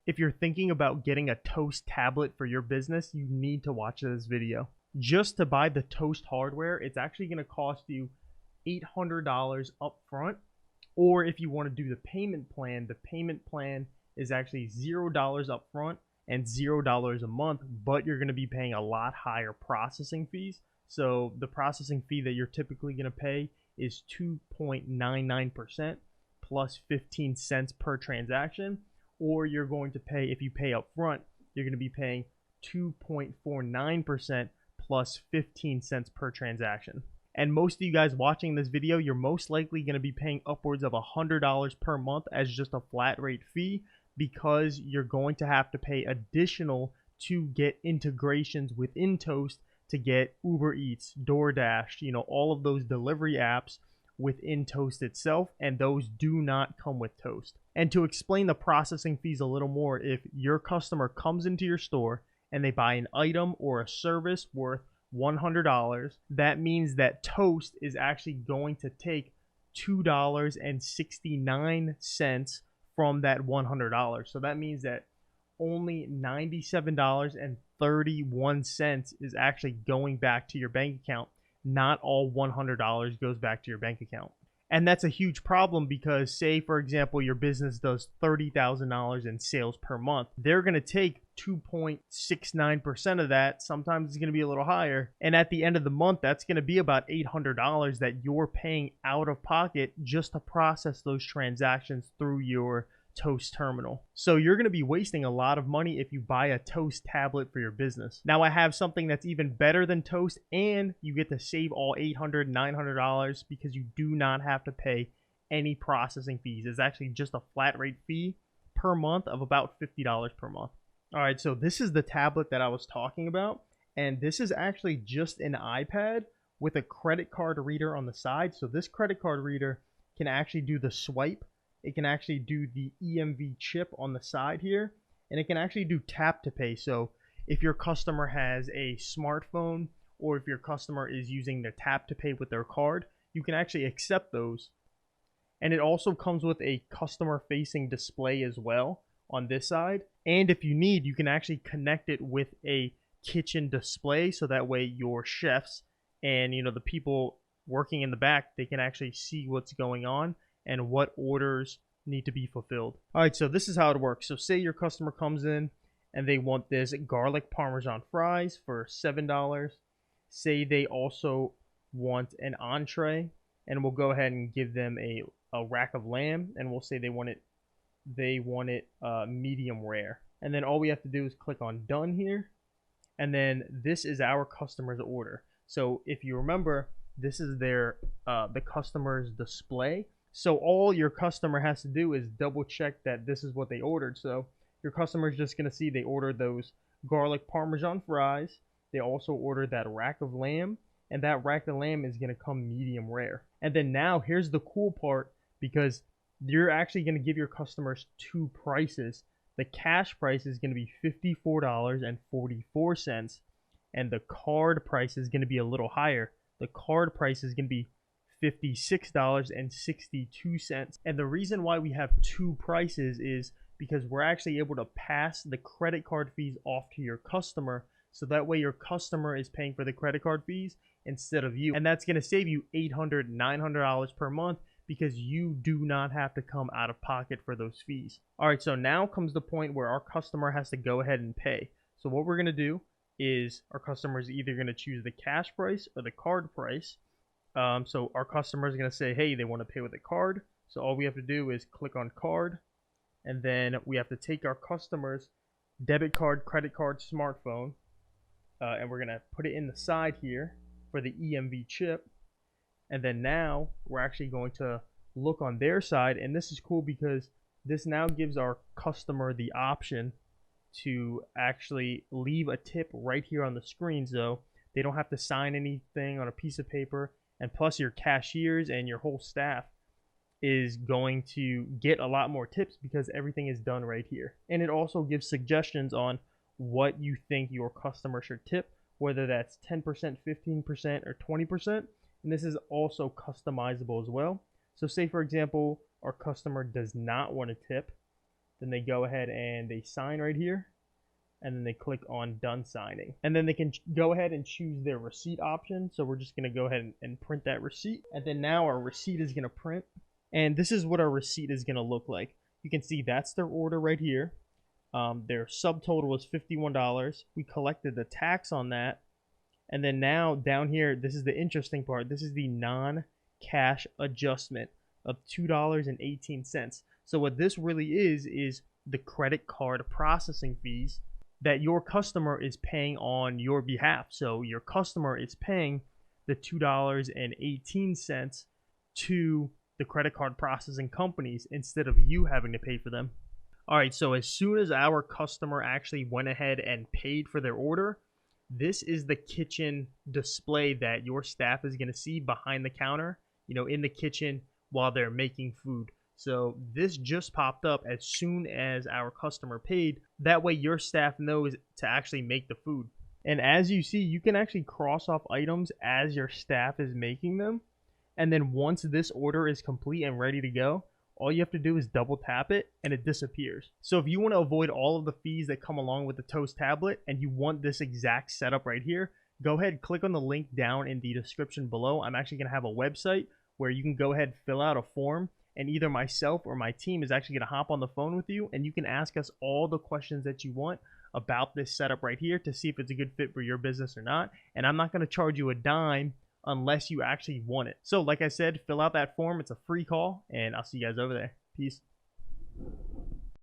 If you're thinking about getting a Toast tablet for your business, you need to watch this video. Just to buy the Toast hardware, it's actually going to cost you $800 up front. Or if you want to do the payment plan is actually $0 up front and $0 a month, but you're going to be paying a lot higher processing fees. So the processing fee that you're typically going to pay is 2.99% plus 15 cents per transaction. Or you're going to pay, if you pay up front, you're going to be paying 2.49% plus 15 cents per transaction. And most of you guys watching this video, you're most likely going to be paying upwards of $100 per month as just a flat rate fee, because you're going to have to pay additional to get integrations within Toast to get Uber Eats, DoorDash, all of those delivery apps within Toast itself, and those do not come with Toast. And to explain the processing fees a little more, if your customer comes into your store and they buy an item or a service worth $100, that means that Toast is actually going to take $2.69 from that $100. So that means that only $97.31 is actually going back to your bank account. Not all $100 goes back to your bank account. And that's a huge problem, because say, for example, your business does $30,000 in sales per month. They're going to take 2.69% of that. Sometimes it's going to be a little higher. And at the end of the month, that's going to be about $800 that you're paying out of pocket just to process those transactions through your Toast terminal. So you're going to be wasting a lot of money if you buy a Toast tablet for your business. Now I have something that's even better than Toast, and you get to save all $800, $900 because you do not have to pay any processing fees. It's actually just a flat rate fee per month of about $50 per month. All right, so this is the tablet that I was talking about, and this is actually just an iPad with a credit card reader on the side. So this credit card reader can actually do the swipe. It can actually do the EMV chip on the side here, and it can actually do tap to pay. So if your customer has a smartphone, or if your customer is using their tap to pay with their card, you can actually accept those. And it also comes with a customer facing display as well on this side. And if you need, you can actually connect it with a kitchen display, so that way your chefs and the people working in the back, they can actually see what's going on and what orders need to be fulfilled. All right, so this is how it works. So say your customer comes in and they want this garlic parmesan fries for $7. Say they also want an entree, and we'll go ahead and give them a rack of lamb, and we'll say they want it medium rare. And then all we have to do is click on done here, and then this is our customer's order. So if you remember, this is their the customer's display. So all your customer has to do is double check that this is what they ordered. So your customer is just going to see they ordered those garlic parmesan fries. They also ordered that rack of lamb, and that rack of lamb is going to come medium rare. And then now here's the cool part, because you're actually going to give your customers two prices. The cash price is going to be $54.44, and the card price is going to be a little higher. The card price is going to be $56.62. And the reason why we have two prices is because we're actually able to pass the credit card fees off to your customer, so that way your customer is paying for the credit card fees instead of you. And that's going to save you $800, $900 per month, because you do not have to come out of pocket for those fees. All right, so now comes the point where our customer has to go ahead and pay. So what we're going to do is our customer is either going to choose the cash price or the card price. So our customer is going to say, hey, they want to pay with a card. So all we have to do is click on card, and then we have to take our customer's debit card, credit card, smartphone, and we're going to put it in the side here for the EMV chip. And then now we're actually going to look on their side, and this is cool because this now gives our customer the option to actually leave a tip right here on the screen, so they don't have to sign anything on a piece of paper. And plus, your cashiers and your whole staff is going to get a lot more tips because everything is done right here. And it also gives suggestions on what you think your customer should tip, whether that's 10%, 15%, or 20%. And this is also customizable as well. So say, for example, our customer does not want to tip. Then they go ahead and they sign right here, and then they click on done signing. And then they can go ahead and choose their receipt option. So we're just gonna go ahead and print that receipt. And then now our receipt is gonna print. And this is what our receipt is gonna look like. You can see that's their order right here. Their subtotal was $51. We collected the tax on that. And then now down here, this is the interesting part. This is the non-cash adjustment of $2.18. So what this really is the credit card processing fees that your customer is paying on your behalf. So your customer is paying the $2.18 to the credit card processing companies instead of you having to pay for them. All right, so as soon as our customer actually went ahead and paid for their order, this is the kitchen display that your staff is going to see behind the counter, in the kitchen while they're making food. So this just popped up as soon as our customer paid. That way your staff knows to actually make the food. And as you see, you can actually cross off items as your staff is making them. And then once this order is complete and ready to go, all you have to do is double tap it and it disappears. So if you want to avoid all of the fees that come along with the Toast tablet and you want this exact setup right here, go ahead, click on the link down in the description below. I'm actually going to have a website where you can go ahead, fill out a form, and either myself or my team is actually going to hop on the phone with you and you can ask us all the questions that you want about this setup right here to see if it's a good fit for your business or not. And I'm not going to charge you a dime unless you actually want it. So like I said, fill out that form. It's a free call, and I'll see you guys over there. Peace.